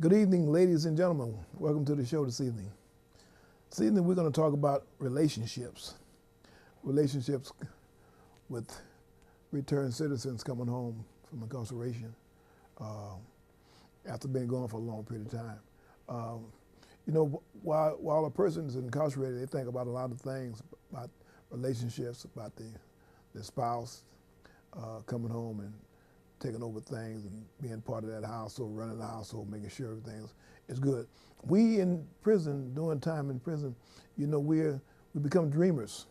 Good evening, ladies and gentlemen. Welcome to the show this evening. This evening we're going to talk about relationships. Relationships with returned citizens coming home from incarceration after being gone for a long period of time. While a person is incarcerated, they think about a lot of things, about relationships, about the spouse coming home and taking over things and being part of that household, running the household, making sure everything is good. We in prison, doing time in prison, we become dreamers.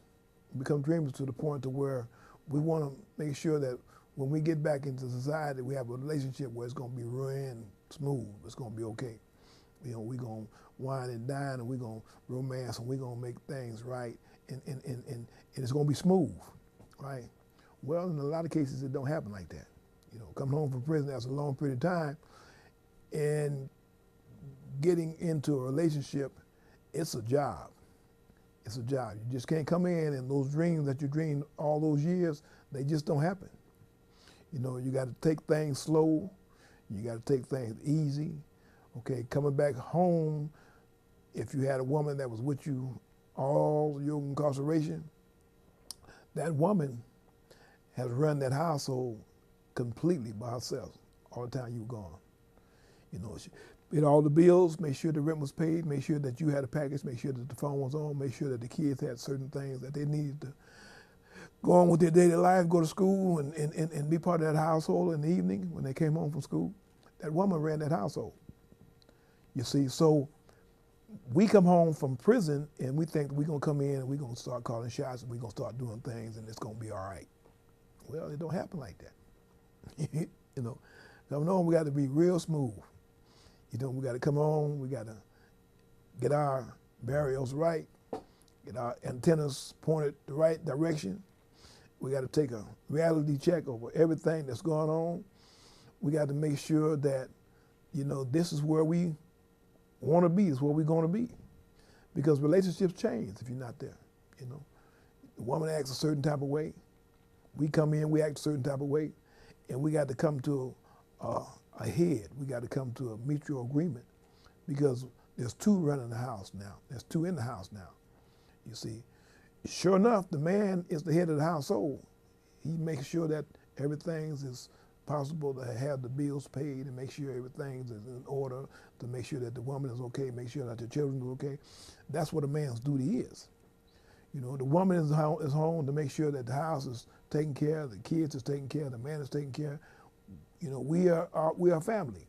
We become dreamers to the point to where we want to make sure that when we get back into society, we have a relationship where it's going to be real and smooth. It's going to be okay. We're going to wine and dine, and we're going to romance, and we're going to make things right, and it's going to be smooth, right? Well, in a lot of cases, it don't happen like that. Coming home from prison after a long period of time and getting into a relationship, it's a job. It's a job. You just can't come in and those dreams that you dreamed all those years, they just don't happen. You got to take things slow. You got to take things easy. Okay, coming back home, if you had a woman that was with you all your incarceration, that woman has run that household completely by herself all the time you were gone. She paid all the bills, make sure the rent was paid, make sure that you had a package, make sure that the phone was on, make sure that the kids had certain things that they needed to go on with their daily life, go to school and be part of that household in the evening when they came home from school. That woman ran that household. You see, so we come home from prison and we think we're going to come in and we're going to start calling shots and we're going to start doing things and it's going to be all right. Well, it don't happen like that. Coming home, we got to be real smooth. We got to come home, we got to get our barriers right, get our antennas pointed the right direction. We got to take a reality check over everything that's going on. We got to make sure that, this is where we want to be, is where we're going to be. Because relationships change if you're not there. The woman acts a certain type of way. We come in, we act a certain type of way. And we got to come to a head. We got to come to a mutual agreement because there's two running the house now. There's two in the house now. You see, sure enough, the man is the head of the household. He makes sure that everything is possible to have the bills paid and make sure everything is in order, to make sure that the woman is okay, make sure that the children are okay. That's what a man's duty is. The woman is home to make sure that the house is taken care of, the kids is taken care of, the man is taken care of. We are family.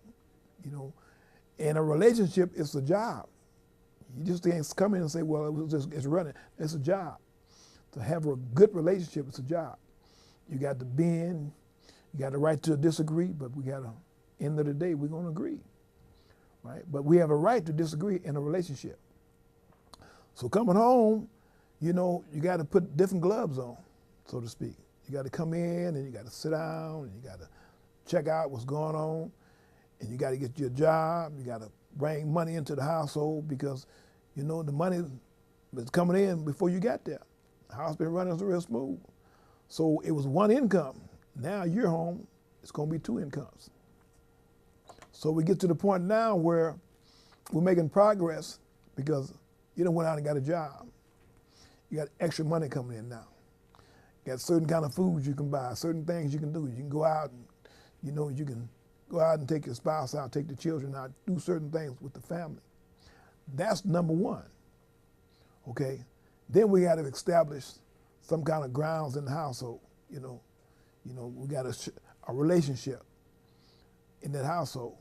And a relationship is a job. You just can't come in and say, well, it's running. It's a job. To have a good relationship, it's a job. You got to bend, you got the right to disagree, but we got to, end of the day, we're going to agree, right? But we have a right to disagree in a relationship. So coming home, you got to put different gloves on, so to speak. You got to come in and you got to sit down and you got to check out what's going on and you got to get your job. You got to bring money into the household because, the money was coming in before you got there. The house been running real smooth. So it was one income. Now you're home, it's going to be two incomes. So we get to the point now where we're making progress because you done went out and got a job. You got extra money coming in now. You got certain kind of foods you can buy, certain things you can do. You can go out and, you can go out and take your spouse out, take the children out, do certain things with the family. That's number one, okay? Then we got to establish some kind of grounds in the household, we got a relationship in that household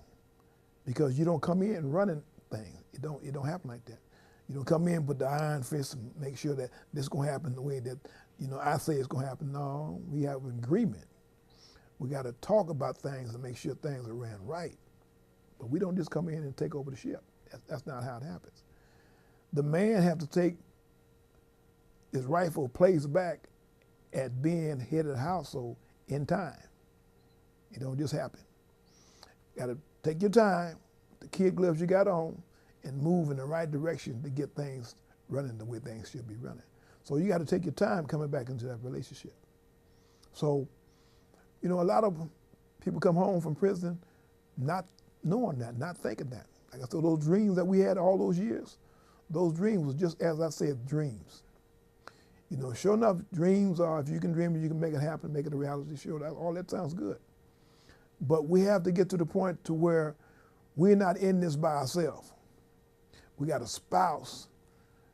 because you don't come in running things. It don't happen like that. You don't come in, put the iron fist and make sure that this is going to happen the way that, I say it's going to happen. No, we have an agreement. We got to talk about things and make sure things are ran right. But we don't just come in and take over the ship. That's not how it happens. The man have to take his rightful place back at being head of the household in time. It don't just happen. You got to take your time, the kid gloves you got on, and move in the right direction to get things running the way things should be running. So you got to take your time coming back into that relationship. So, a lot of people come home from prison not knowing that, not thinking that. Like I said, those dreams that we had all those years, those dreams was just, as I said, dreams. You know, sure enough, dreams are, if you can dream it, you can make it happen, make it a reality. Sure, all that sounds good. But we have to get to the point to where we're not in this by ourselves. We got a spouse,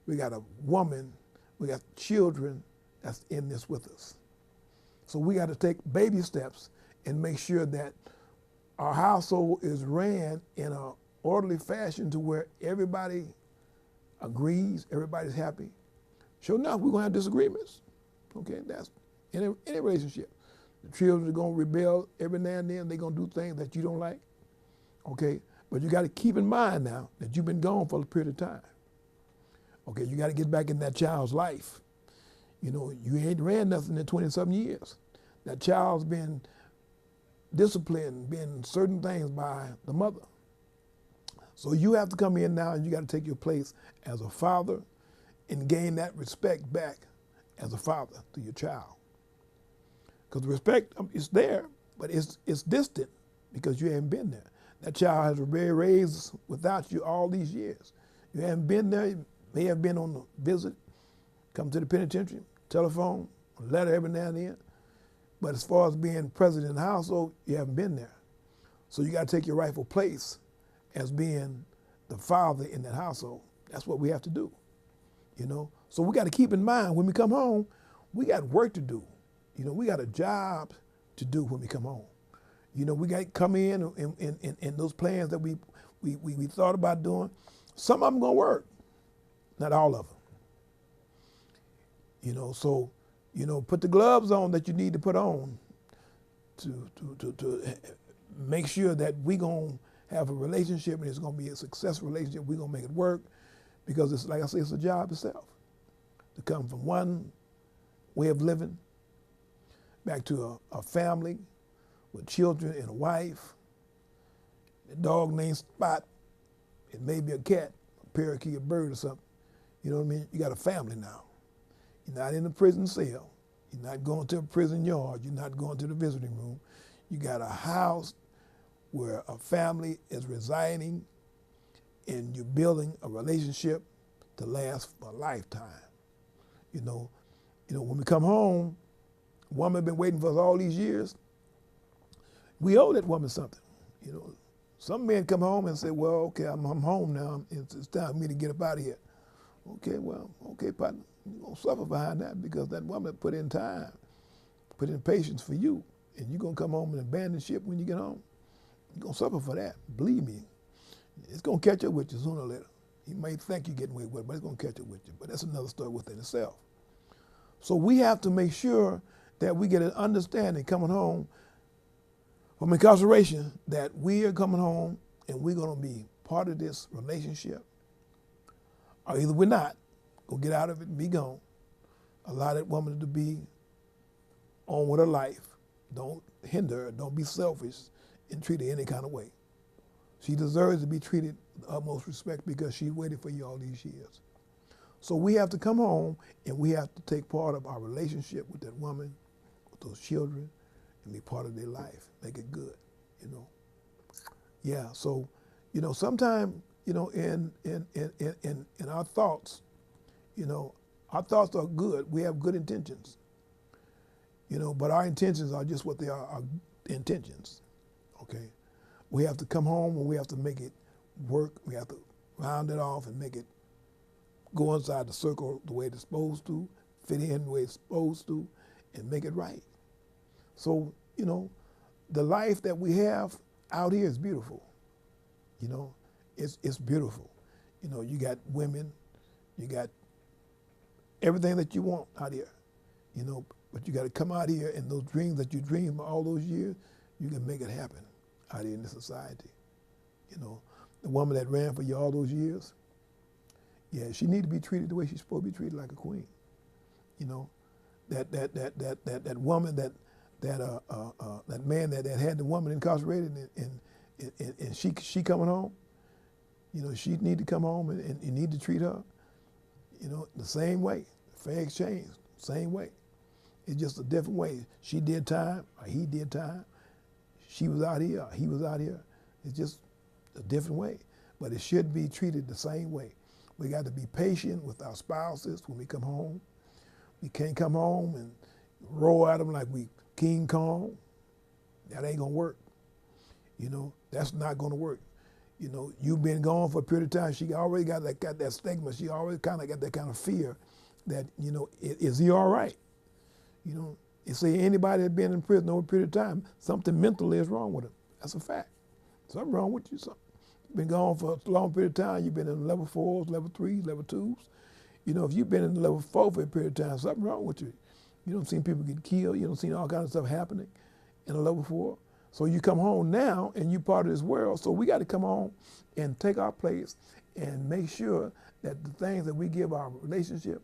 we got a woman, we got children that's in this with us. So we got to take baby steps and make sure that our household is ran in an orderly fashion to where everybody agrees, everybody's happy. Sure enough, we're going to have disagreements. Okay, that's in any relationship. The children are going to rebel every now and then. They're going to do things that you don't like. Okay, but you got to keep in mind now that you've been gone for a period of time. Okay, you got to get back in that child's life. You know, you ain't ran nothing in 20-something years. That child's been disciplined, been certain things by the mother. So you have to come in now and you got to take your place as a father and gain that respect back as a father to your child. Because the respect is there, but it's distant because you haven't been there. That child has been raised without you all these years. You haven't been there, you may have been on a visit, come to the penitentiary, telephone, a letter every now and then. But as far as being present in the household, you haven't been there. So you got to take your rightful place as being the father in that household. That's what we have to do, you know. So we got to keep in mind when we come home, we got work to do. You know, we got a job to do when we come home. You know, we got to come in those plans that we thought about doing. Some of them going to work, not all of them. You know, so, you know, put the gloves on that you need to put on to make sure that we're going to have a relationship and it's going to be a successful relationship. We're going to make it work because it's, like I say, it's a job itself. To come from one way of living back to a family with children and a wife, a dog named Spot, it may be a cat, a parakeet, a bird or something. You know what I mean? You got a family now. You're not in a prison cell. You're not going to a prison yard. You're not going to the visiting room. You got a house where a family is residing and you're building a relationship to last for a lifetime. You know, when we come home, a woman been waiting for us all these years. We owe that woman something. You know, some men come home and say, "Well, okay, I'm home now. It's time for me to get up out of here." Okay, well, okay, partner, you're gonna suffer behind that because that woman put in time, put in patience for you, and you're gonna come home and abandon ship when you get home. You're gonna suffer for that. Believe me, it's gonna catch up with you sooner or later. You may think you're getting away with it, but it's gonna catch up with you. But that's another story within itself. So we have to make sure that we get an understanding coming home from incarceration that we are coming home and we're going to be part of this relationship, or either we're not, go get out of it and be gone. Allow that woman to be on with her life. Don't hinder her, don't be selfish and treat her any kind of way. She deserves to be treated with the utmost respect because she waited for you all these years. So we have to come home and we have to take part of our relationship with that woman, with those children, and be part of their life, make it good, you know. Yeah, so, you know, sometimes, you know, in our thoughts, you know, our thoughts are good. We have good intentions, you know, but our intentions are just what they are, our intentions, okay? We have to come home and we have to make it work. We have to round it off and make it go inside the circle the way it's supposed to, fit in the way it's supposed to, and make it right. So, you know, the life that we have out here is beautiful. You know, it's beautiful. You know, you got women, you got everything that you want out here, you know, but you got to come out here and those dreams that you dreamed all those years, you can make it happen out here in this society. You know, the woman that ran for you all those years, yeah, she need to be treated the way she's supposed to be treated, like a queen. You know, that woman that man that had the woman incarcerated and she coming home, you know, she need to come home and you need to treat her, you know, the same way, fair exchange, same way. It's just a different way. She did time, or he did time. She was out here, or he was out here. It's just a different way, but it should be treated the same way. We got to be patient with our spouses when we come home. We can't come home and roar at them like we King Kong. That ain't gonna work. You know, that's not gonna work. You know, you've been gone for a period of time. She already got that stigma. She already kind of got that kind of fear that, you know, is he all right? You know, you say anybody that's been in prison over a period of time, something mentally is wrong with him. That's a fact. Something wrong with you. Something. You've been gone for a long period of time. You've been in level 4s, level 3s, level 2s. You know, if you've been in level 4 for a period of time, something wrong with you. You don't see people get killed. You don't see all kinds of stuff happening in a level 4. So you come home now and you're part of this world. So we got to come home and take our place and make sure that the things that we give our relationship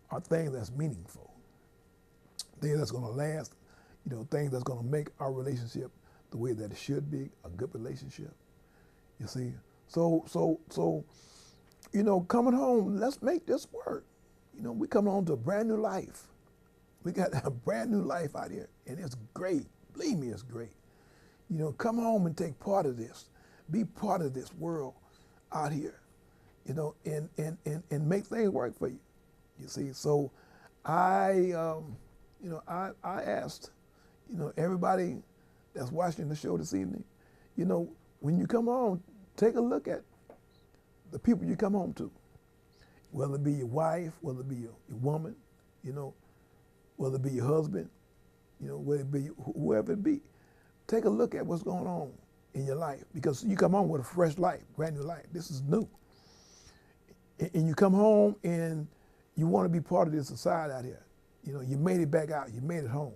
are things that's meaningful, things that's going to last, you know, things that's going to make our relationship the way that it should be, a good relationship. You see? So, you know, coming home, let's make this work. You know, we coming home to a brand new life. We got a brand new life out here, and it's great. Believe me, it's great. You know, come home and take part of this. Be part of this world out here, you know, and make things work for you. You see, so I asked, you know, everybody that's watching the show this evening, you know, when you come home, take a look at the people you come home to, whether it be your wife, whether it be your woman, you know, whether it be your husband, you know, whether it be whoever it be. Take a look at what's going on in your life, because you come home with a fresh life, brand new life. This is new. And you come home and you want to be part of this society out here. You know, you made it back out, you made it home.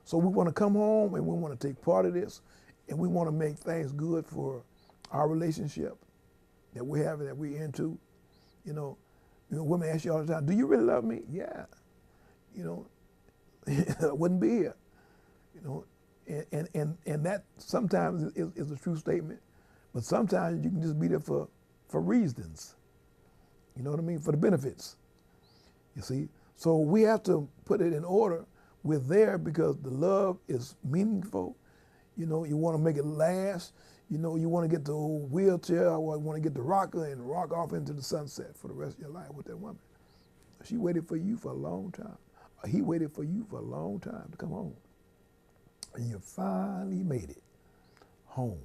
So we want to come home and we want to take part of this, and we want to make things good for our relationship that we're having, that we're into. You know, women ask you all the time, do you really love me? Yeah. You know, I wouldn't be here. You know, and that sometimes is a true statement, but sometimes you can just be there for reasons. You know what I mean? For the benefits. You see? So we have to put it in order. We're there because the love is meaningful. You know, you want to make it last. You know, you want to get the old wheelchair, or you want to get the rocker and rock off into the sunset for the rest of your life with that woman. She waited for you for a long time. Or he waited for you for a long time to come home. And you finally made it home.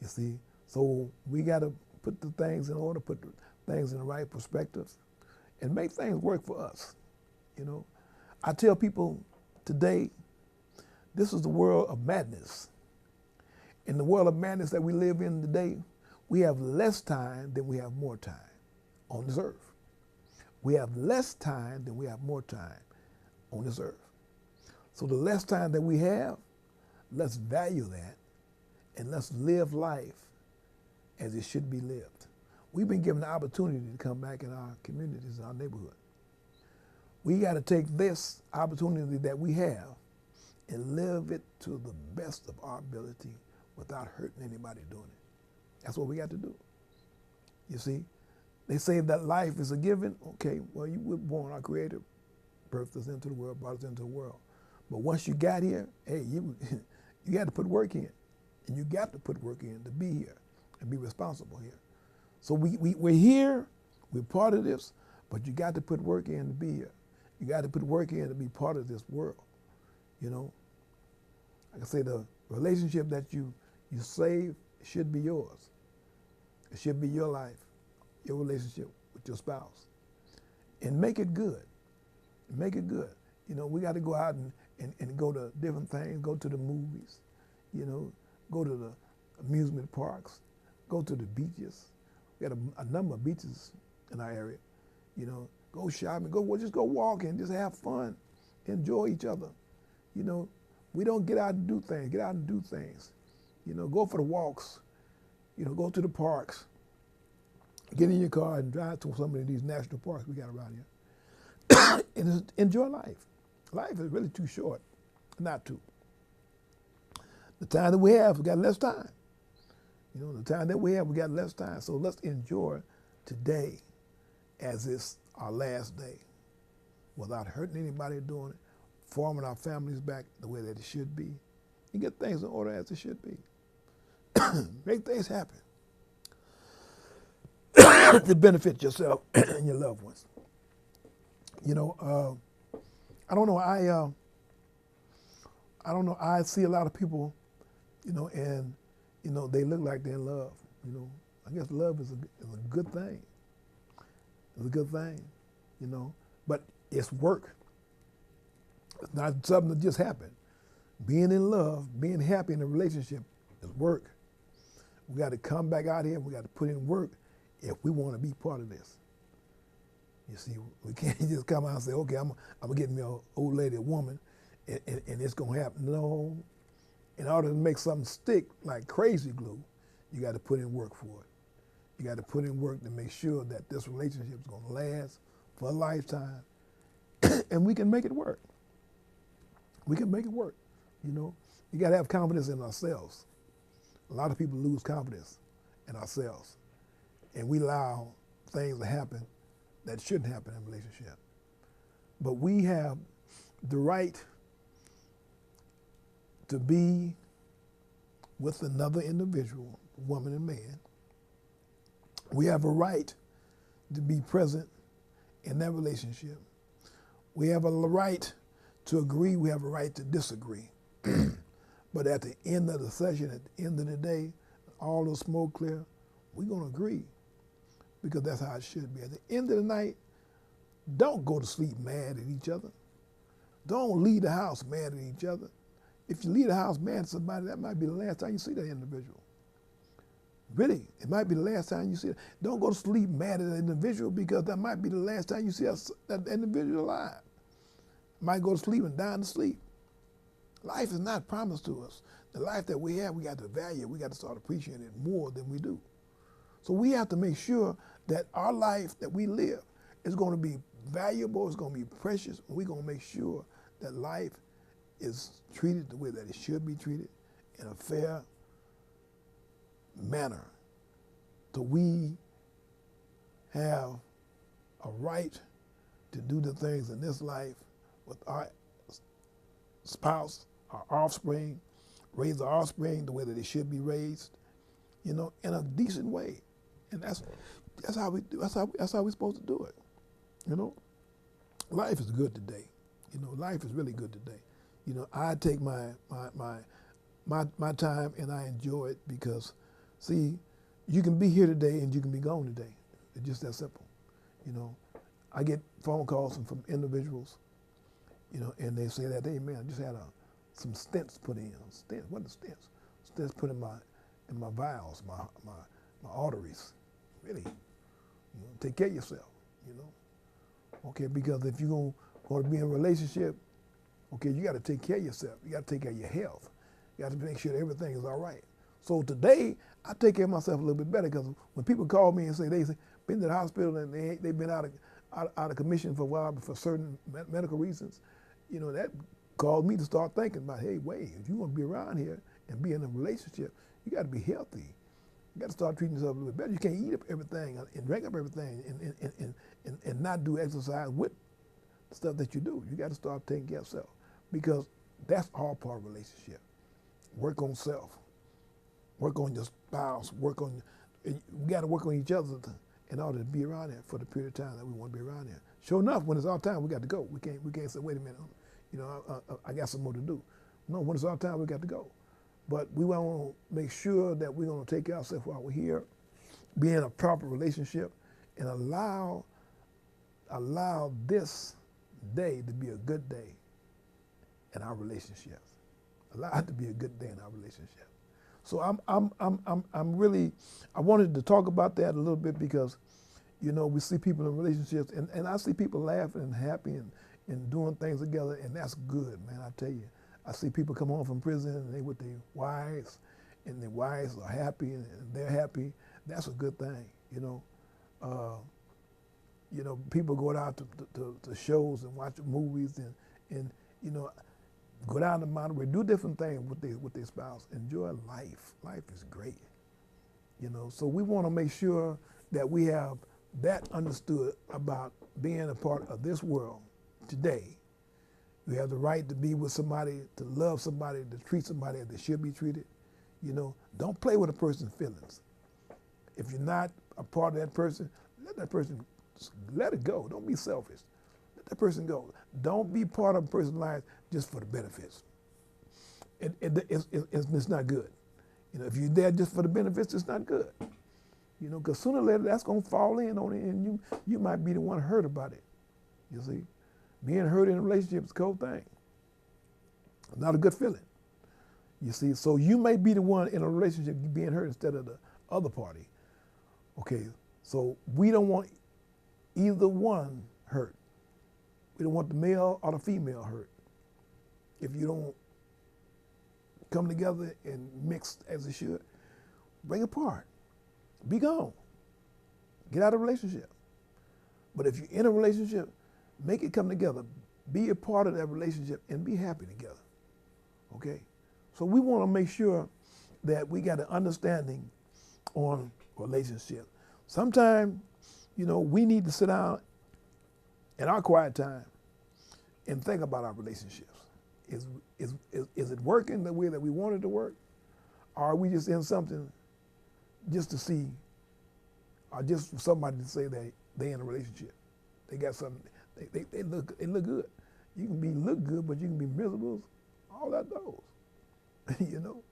You see? So we got to put the things in order, put the things in the right perspectives, and make things work for us. You know, I tell people today, this is the world of madness. In the world of madness that we live in today, we have less time than we have more time on this earth. We have less time than we have more time on this earth. So the less time that we have, let's value that, and let's live life as it should be lived. We've been given the opportunity to come back in our communities, in our neighborhood. We got to take this opportunity that we have and live it to the best of our ability without hurting anybody doing it. That's what we got to do. You see, they say that life is a given. Okay, well, you were born, our Creator birthed us into the world, brought us into the world. But once you got here, hey, you got to put work in. And you got to put work in to be here and be responsible here. So we're here, we're part of this, but you got to put work in to be here. You got to put work in to be part of this world. You know, like I say, the relationship that you save should be yours. It should be your life, your relationship with your spouse. And make it good. Make it good. You know, we got to go out and go to different things, go to the movies, you know, go to the amusement parks, go to the beaches. We got a number of beaches in our area, you know, go shopping, just go walking, just have fun, enjoy each other. You know, we don't get out and do things, get out and do things. You know, go for the walks, you know, go to the parks, get in your car and drive to some of these national parks we got around here. And just enjoy life. Life is really too short not to. The time that we have, we got less time. You know, the time that we have, we got less time. So let's enjoy today as it's our last day without hurting anybody doing it, forming our families back the way that it should be, and get things in order as it should be. Make things happen to benefit yourself and your loved ones. You know, I don't know. I don't know. I see a lot of people, you know, and you know they look like they're in love. You know, I guess love is a good thing. It's a good thing, you know, but it's work. It's not something that just happened. Being in love, being happy in a relationship is work. We got to come back out here. We got to put in work if we want to be part of this. You see, we can't just come out and say, okay, I'm gonna get me an old lady, a woman, and it's gonna happen. No, in order to make something stick like crazy glue, you got to put in work for it. You got to put in work to make sure that this relationship is gonna last for a lifetime, and we can make it work. We can make it work. You know, you got to have confidence in ourselves. A lot of people lose confidence in ourselves, and we allow things to happen that shouldn't happen in a relationship. But we have the right to be with another individual, woman and man. We have a right to be present in that relationship. We have a right to agree, we have a right to disagree. But at the end of the session, at the end of the day, all the smoke clear, we're gonna agree because that's how it should be. At the end of the night, don't go to sleep mad at each other. Don't leave the house mad at each other. If you leave the house mad at somebody, that might be the last time you see that individual. Really, it might be the last time you see it. Don't go to sleep mad at an individual because that might be the last time you see that individual alive. Might go to sleep and die in the sleep. Life is not promised to us. The life that we have, we got to value. We got to start appreciating it more than we do. So we have to make sure that our life that we live is going to be valuable, it's going to be precious, and we're going to make sure that life is treated the way that it should be treated in a fair manner. So we have a right to do the things in this life with our spouse, our offspring, raise our offspring the way that they should be raised, you know, in a decent way. And that's how we do. That's how we're supposed to do it. You know, life is good today. You know, life is really good today. You know, I take my time and I enjoy it because, see, you can be here today and you can be gone today. It's just that simple. You know, I get phone calls from individuals, you know, and they say that, hey man, I just had some stents put in. Stents, what are stents? Stents put in my vials, my arteries. Really, you know, take care of yourself, you know. Okay, because if you're going to be in a relationship, okay, you got to take care of yourself. You got to take care of your health. You got to make sure that everything is all right. So today, I take care of myself a little bit better because when people call me and say they've been to the hospital and they've been out of commission for a while for certain medical reasons, you know, that caused me to start thinking about, hey, wait, if you want to be around here and be in a relationship, you got to be healthy. You got to start treating yourself a little bit better. You can't eat up everything and drink up everything and not do exercise with the stuff that you do. You got to start taking care of self because that's all part of a relationship. Work on self. Work on your spouse. We got to work on each other in order to be around here for the period of time that we want to be around here. Sure enough, when it's our time, we got to go. We can't say, wait a minute, you know, I got some more to do. No, when it's our time, we got to go. But we want to make sure that we're going to take care of ourselves while we're here, be in a proper relationship, and allow this day to be a good day in our relationships. Allow it to be a good day in our relationship. So I'm really, I wanted to talk about that a little bit because, you know, we see people in relationships, and I see people laughing and happy and doing things together, and that's good, man, I tell you. I see people come home from prison and they with their wives, and their wives are happy and they're happy. That's a good thing, you know. You know, people go out to shows and watch movies and you know, go down to Monterey, do different things with their spouse. Enjoy life. Life is great, you know. So we want to make sure that we have that understood about being a part of this world today. You have the right to be with somebody, to love somebody, to treat somebody as they should be treated. You know, don't play with a person's feelings. If you're not a part of that person, let it go. Don't be selfish. Let that person go. Don't be part of a person's life just for the benefits. It's not good. You know, if you're there just for the benefits, it's not good. You know, because sooner or later that's going to fall in on it, and you might be the one hurt about it. You see, being hurt in a relationship is a cold thing. Not a good feeling. You see, so you may be the one in a relationship being hurt instead of the other party. Okay, so we don't want either one hurt. We don't want the male or the female hurt. If you don't come together and mix as it should, bring apart. Be gone. Get out of the relationship. But if you're in a relationship, make it come together. Be a part of that relationship and be happy together. Okay? So we want to make sure that we got an understanding on relationships. Sometimes, you know, we need to sit down in our quiet time and think about our relationships. Is it working the way that we want it to work? Or are we just in something just to see, or just for somebody to say that they in a relationship? They got something, they look good. You can look good, but you can be miserable. All that goes. You know?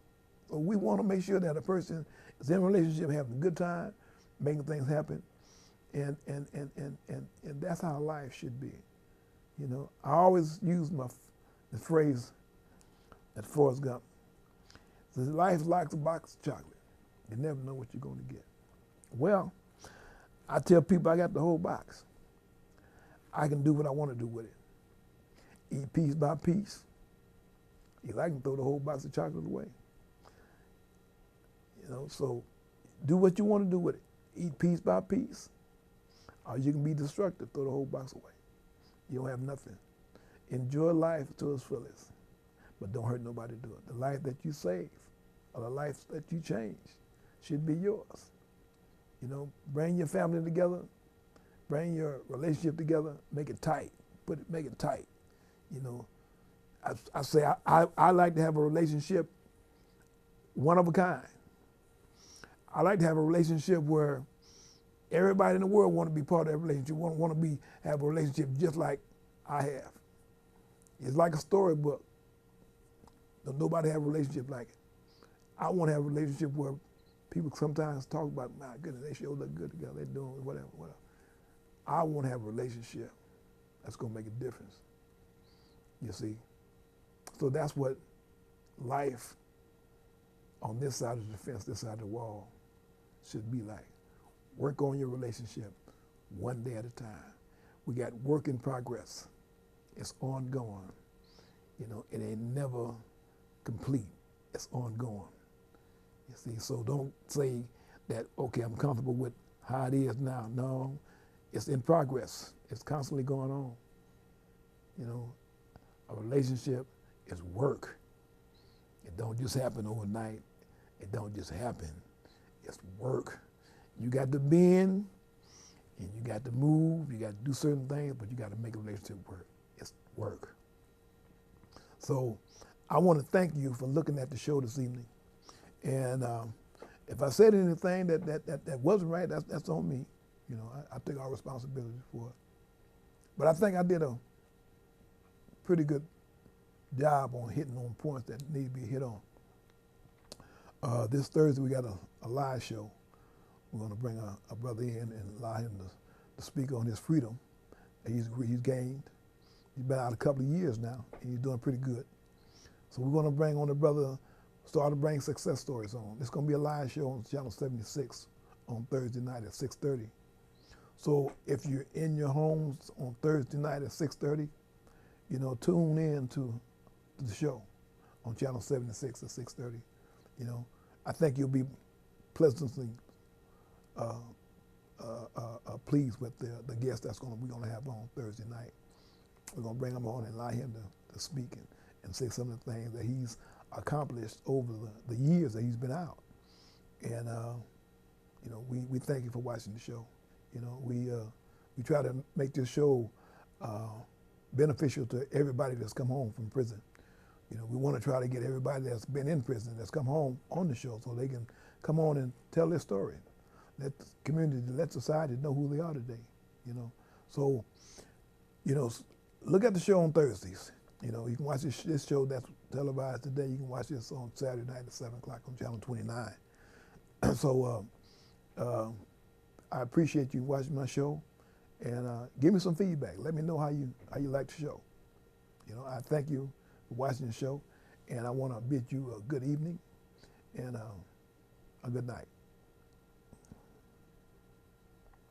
So we want to make sure that a person is in a relationship, having a good time, making things happen, and that's how life should be. You know, I always use the phrase that Forrest Gump says, life like a box of chocolate. You never know what you're going to get. Well, I tell people I got the whole box. I can do what I want to do with it. Eat piece by piece. I can throw the whole box of chocolate away. You know, so do what you want to do with it. Eat piece by piece. Or you can be destructive, throw the whole box away. You don't have nothing. Enjoy life to its fullest, but don't hurt nobody do it. The life that you save or the life that you change should be yours. You know, bring your family together, bring your relationship together, make it tight. Make it tight. You know, I say I like to have a relationship one of a kind. I like to have a relationship where everybody in the world want to be part of that relationship, want to have a relationship just like I have. It's like a storybook. Don't nobody have a relationship like it. I want to have a relationship where people sometimes talk about, my goodness, they sure look good together, they're doing whatever. I want to have a relationship that's going to make a difference, you see. So that's what life on this side of the fence, this side of the wall, should be like. Work on your relationship one day at a time. We got work in progress. It's ongoing. You know, it ain't never complete. It's ongoing. You see, so don't say that, okay, I'm comfortable with how it is now. No, it's in progress. It's constantly going on. You know, a relationship is work. It don't just happen overnight. It don't just happen. It's work. You got to bend, and you got to move, you got to do certain things, but you got to make a relationship work. It's work. So I want to thank you for looking at the show this evening. And if I said anything that wasn't right, that's on me. You know, I take all responsibility for it. But I think I did a pretty good job on hitting on points that need to be hit on. This Thursday we got a live show. We're going to bring a brother in and allow him to speak on his freedom that he's gained. He's been out a couple of years now, and he's doing pretty good. So we're going to bring on a brother, start to bring success stories on. It's going to be a live show on Channel 76 on Thursday night at 6:30. So if you're in your homes on Thursday night at 6:30, you know, tune in to the show on Channel 76 at 6:30. You know, I think you'll be pleasantly pleased with the guest we're going to have on Thursday night. We're going to bring him on and allow him to speak and say some of the things that he's accomplished over the years that he's been out. And, you know, we thank you for watching the show. You know, we try to make this show beneficial to everybody that's come home from prison. You know, we want to try to get everybody that's been in prison, that's come home on the show so they can come on and tell their story. Let the community, let society know who they are today, you know. So, you know, look at the show on Thursdays. You know, you can watch this show that's televised today. You can watch this on Saturday night at 7 o'clock on Channel 29. So I appreciate you watching my show, and give me some feedback. Let me know how you like the show. You know, I thank you for watching the show, and I want to bid you a good evening and a good night.